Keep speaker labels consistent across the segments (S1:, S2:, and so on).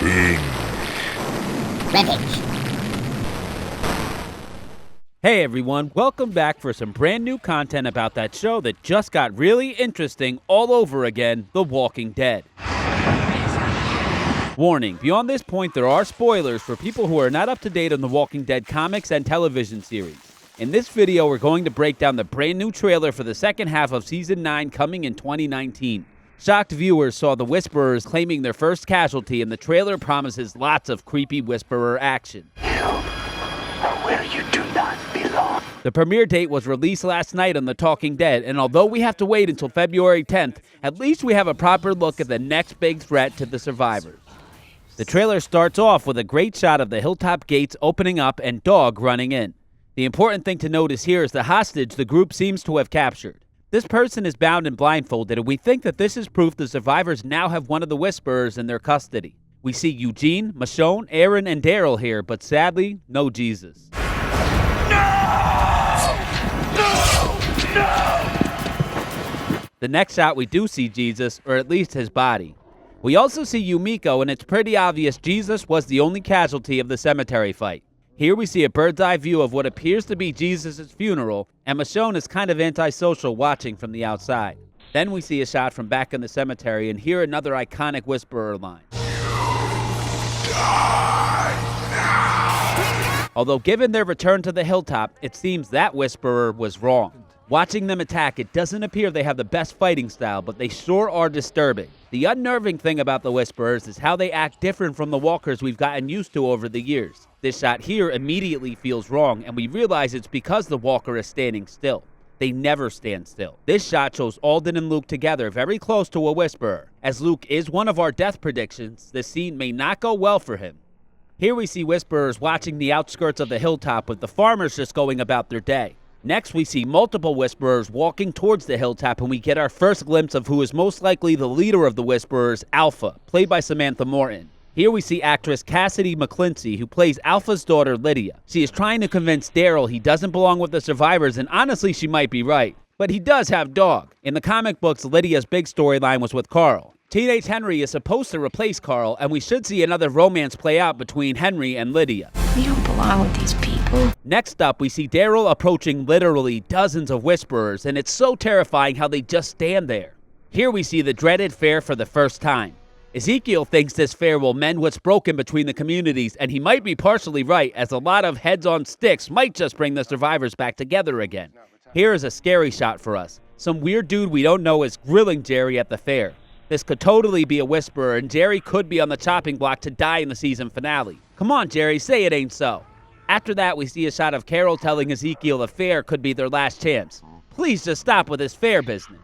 S1: Revenge.
S2: Hey everyone, welcome back for some brand new content about that show that just got really interesting all over again, The Walking Dead. Warning, beyond this point there are spoilers for people who are not up to date on The Walking Dead comics and television series. In this video we're going to break down the brand new trailer for the second half of Season 9 coming in 2019. Shocked viewers saw the Whisperers claiming their first casualty, and the trailer promises lots of creepy Whisperer action.
S3: You are where you do not belong.
S2: The premiere date was released last night on The Talking Dead, and although we have to wait until February 10th, at least we have a proper look at the next big threat to the survivors. The trailer starts off with a great shot of the hilltop gates opening up and Dog running in. The important thing to notice here is the hostage the group seems to have captured. This person is bound and blindfolded, and we think that this is proof the survivors now have one of the Whisperers in their custody. We see Eugene, Michonne, Aaron, and Daryl here, but sadly, no Jesus. The next shot we do see Jesus, or at least his body. We also see Yumiko, and it's pretty obvious Jesus was the only casualty of the cemetery fight. Here we see a bird's eye view of what appears to be Jesus' funeral, and Michonne is kind of antisocial watching from the outside. Then we see a shot from back in the cemetery and hear another iconic Whisperer line. Although given their return to the hilltop, it seems that Whisperer was wrong. Watching them attack, it doesn't appear they have the best fighting style, but they sure are disturbing. The unnerving thing about the Whisperers is how they act different from the walkers we've gotten used to over the years. This shot here immediately feels wrong, and we realize it's because the walker is standing still. They never stand still. This shot shows Alden and Luke together very close to a Whisperer. As Luke is one of our death predictions, this scene may not go well for him. Here we see Whisperers watching the outskirts of the hilltop with the farmers just going about their day. Next, we see multiple Whisperers walking towards the hilltop, and we get our first glimpse of who is most likely the leader of the Whisperers, Alpha, played by Samantha Morton. Here we see actress Cassidy McClincy, who plays Alpha's daughter, Lydia. She is trying to convince Daryl he doesn't belong with the survivors, and honestly, she might be right. But he does have Dog. In the comic books, Lydia's big storyline was with Carl. Teenage Henry is supposed to replace Carl, and we should see another romance play out between Henry and Lydia.
S1: We don't belong with these people.
S2: Next up, we see Daryl approaching literally dozens of Whisperers, and it's so terrifying how they just stand there. Here we see the dreaded fair for the first time. Ezekiel thinks this fair will mend what's broken between the communities, and he might be partially right, as a lot of heads on sticks might just bring the survivors back together again. Here is a scary shot for us. Some weird dude we don't know is grilling Jerry at the fair. This could totally be a Whisperer, and Jerry could be on the chopping block to die in the season finale. Come on, Jerry, say it ain't so. After that, we see a shot of Carol telling Ezekiel the fair could be their last chance. Please just stop with this fair business.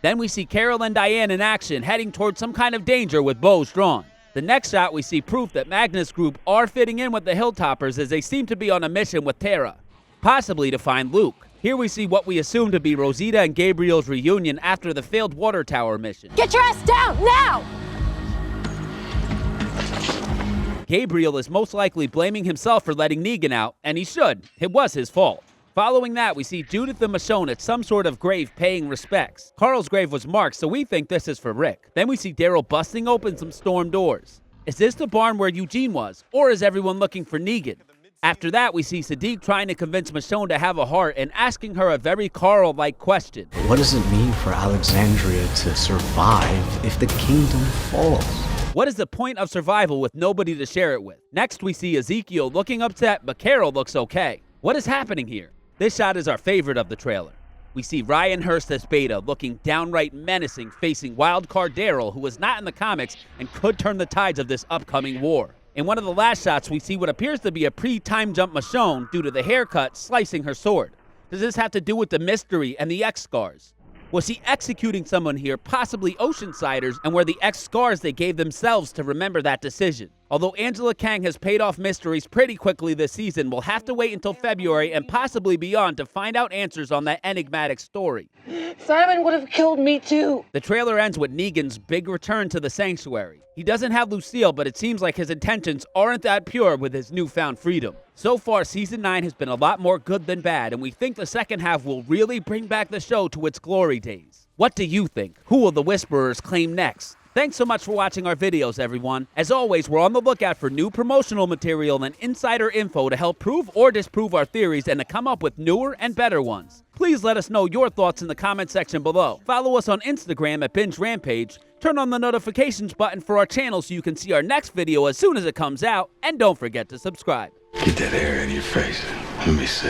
S2: Then we see Carol and Diane in action, heading towards some kind of danger with bows drawn. The next shot, we see proof that Magnus Group are fitting in with the Hilltoppers, as they seem to be on a mission with Tara, possibly to find Luke. Here we see what we assume to be Rosita and Gabriel's reunion after the failed water tower mission.
S4: Get your ass down, now!
S2: Gabriel is most likely blaming himself for letting Negan out, and he should. It was his fault. Following that, we see Judith and Michonne at some sort of grave paying respects. Carl's grave was marked, so we think this is for Rick. Then we see Daryl busting open some storm doors. Is this the barn where Eugene was, or is everyone looking for Negan? After that, we see Sadiq trying to convince Michonne to have a heart and asking her a very Carl-like question.
S5: What does it mean for Alexandria to survive if the kingdom falls?
S2: What is the point of survival with nobody to share it with? Next, we see Ezekiel looking upset, but Carol looks okay. What is happening here? This shot is our favorite of the trailer. We see Ryan Hurst as Beta looking downright menacing, facing Wildcard Daryl, who was not in the comics and could turn the tides of this upcoming war. In one of the last shots, we see what appears to be a pre-time jump Michonne due to the haircut slicing her sword. Does this have to do with the mystery and the X scars? Was he executing someone here, possibly Oceansiders, and were the X scars they gave themselves to remember that decision? Although Angela Kang has paid off mysteries pretty quickly this season, we'll have to wait until February and possibly beyond to find out answers on that enigmatic story.
S4: Simon would have killed me too.
S2: The trailer ends with Negan's big return to the sanctuary. He doesn't have Lucille, but it seems like his intentions aren't that pure with his newfound freedom. So far, Season 9 has been a lot more good than bad, and we think the second half will really bring back the show to its glory days. What do you think? Who will the Whisperers claim next? Thanks so much for watching our videos, everyone. As always, we're on the lookout for new promotional material and insider info to help prove or disprove our theories and to come up with newer and better ones. Please let us know your thoughts in the comment section below. Follow us on Instagram at Binge Rampage. Turn on the notifications button for our channel so you can see our next video as soon as it comes out. And don't forget to subscribe.
S3: Get that hair out of your face. Let me see.